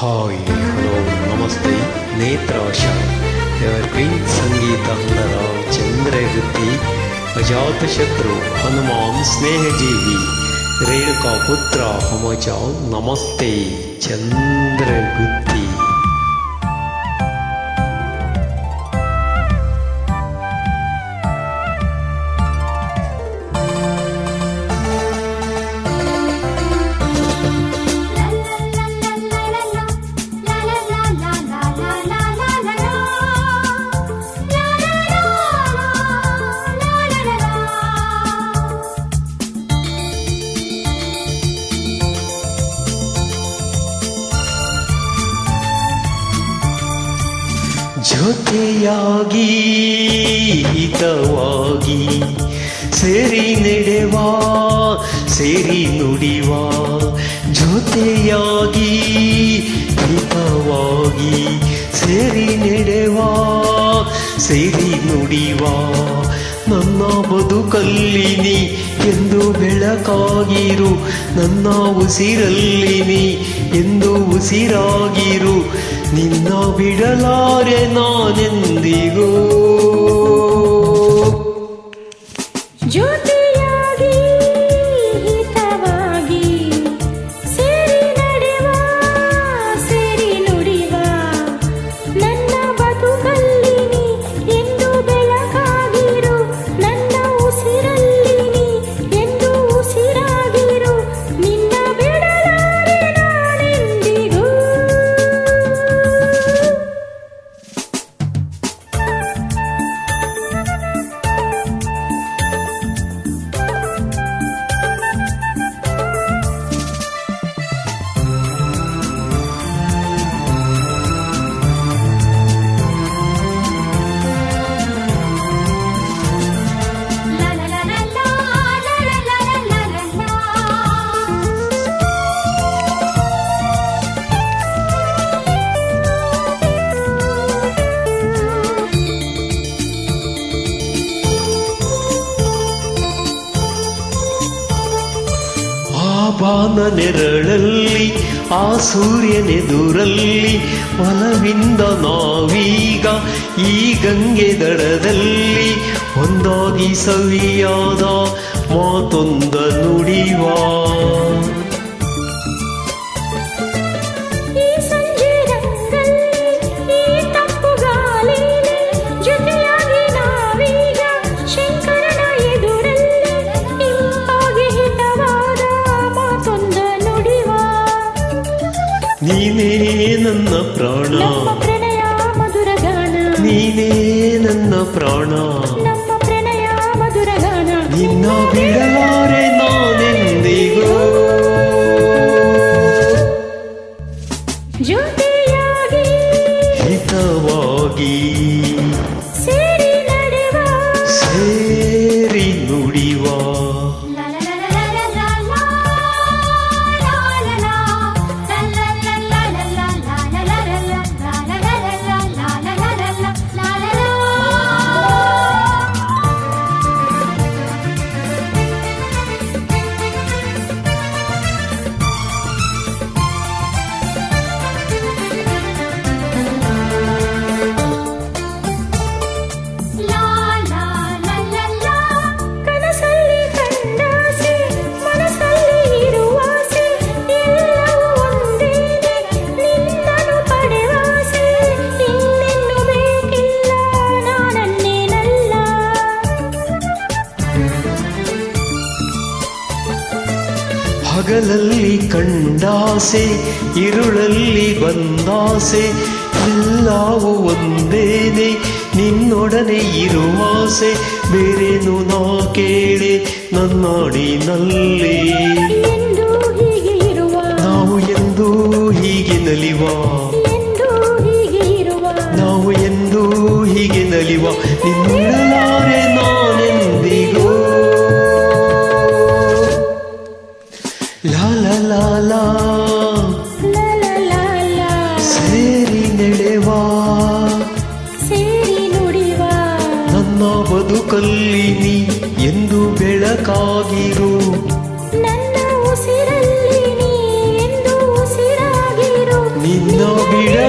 Hi hello ನಮಸ್ತೆ ನೇತ್ರಾಶ evergreen ಸಂಗೀತ ಹಂದರಾವ್ ಚಂದ್ರಗುತ್ತಿ ಅಜಾತಶತ್ರು ಹನುಮಾನ್ ಸ್ನೇಹಜೀವಿ ರೇಣುಕಾ ಪುತ್ರ ಹಮಜ ನಮಸ್ತೆ ಚಂದ್ರಗುತ್ತಿ. ಜೊತೆಯಾಗಿ ಹಿತವಾಗಿ ಸೇರಿ ನಡೆವ ಸೇರಿ ನುಡಿವ, ಜೊತೆಯಾಗಿ ಹಿತವಾಗಿ ಸೇರಿ ನಡೆವ ಸೇರಿ ನುಡಿವ, ನನ್ನ ಬದುಕಲ್ಲಿ ನೀ ಎಂದು ಬೆಳಕಾಗಿರು, ನನ್ನ ಉಸಿರಲ್ಲಿ ನೀ ಎಂದು ಉಸಿರಾಗಿರು, ನಿನ್ನ ಬಿಡಲಾರೆ ನಾನೆಂದಿಗೂ. ಜೊತೆಯಾಗಿ ಹಿತವಾಗಿ ಸೇರಿ ನಡೆವ ಸೇರಿ ನುಡಿವ, ನನ್ನ ಬದುಕಲ್ಲಿ ನೀ ಎಂದು ಬೆಳಕಾಗಿರು, ನನ್ನ ಉಸಿರಲ್ಲಿ ನೀ ಎಂದು ಉಸಿರಾಗಿರು, ನಿನ್ನ ಬಿಡಲಾರೆ ನಾನೆಂದಿಗೂ. ಬಾನ ನೆರಳಲ್ಲಿ ಆ ಸೂರ್ಯನೆದುರಲ್ಲಿ ಒಲವಿಂದ ನಾವೀಗ ಈ ಗಂಗೆ ದಡದಲ್ಲಿ ಒಂದಾಗಿ ಸವಿಯಾದ ಮಾತೊಂದ ನುಡಿವ. ನೀನೇ ನನ್ನ ಪ್ರಾಣ, ಪ್ರಣಯ ಮಧುರ ಗಾನ, ನೀನೇ ನನ್ನ ಪ್ರಾಣ, ನಮ್ಮ ಪ್ರಣಯ ಮಧುರ ಗಾನ, ನಿನ್ನ ಬಿಡಲಾರೆ ನಾನೆಂದಿಗೂ. ಜೊತೆಯಾಗಿ ಹಿತವಾಗಿ ಸೇರಿ ನಡೆವ ಸೇರಿ ನುಡಿವ, ಹಗಲಲ್ಲಿ ಕಂಡಾಸೆ ഇരുಳಲ್ಲಿ ಬಂದಾಸೆ ಎಲ್ಲವೂ ಒಂದೇನೆ, ನಿನ್ನೊಡನೆ ಇರುವಾಸೆ ಬೇರೇನು ನಾ ಕೇಳೆ ನನ್ನಾಡಿನಲ್ಲಿ. ಎಂದು ಹೀಗೆ ಇರುವ ನಾವು ಎಂದು ಹೀಗೆ ನಲಿವ, ಎಂದು ಹೀಗೆ ಇರುವ ನಾವು ಎಂದು ಹೀಗೆ ನಲಿವ, ನಿನ್ನಲಾರೆ ನಾನೆಂದಿಗೂ. ಲಾ ಲಾ ಲಾ ಲಾ ಸೇರಿ ನಡೆವ ಸೇರಿ ನುಡಿವ, ನನ್ನ ಬದುಕಲ್ಲಿ ನೀ ಎಂದು ಬೆಳಕಾಗಿರು, ನನ್ನ ಉಸಿರಲ್ಲಿ ನೀ ಎಂದು ಉಸಿರಾಗಿರು, ನಿನ್ನ ನಿನ್ನ ಬಿಡ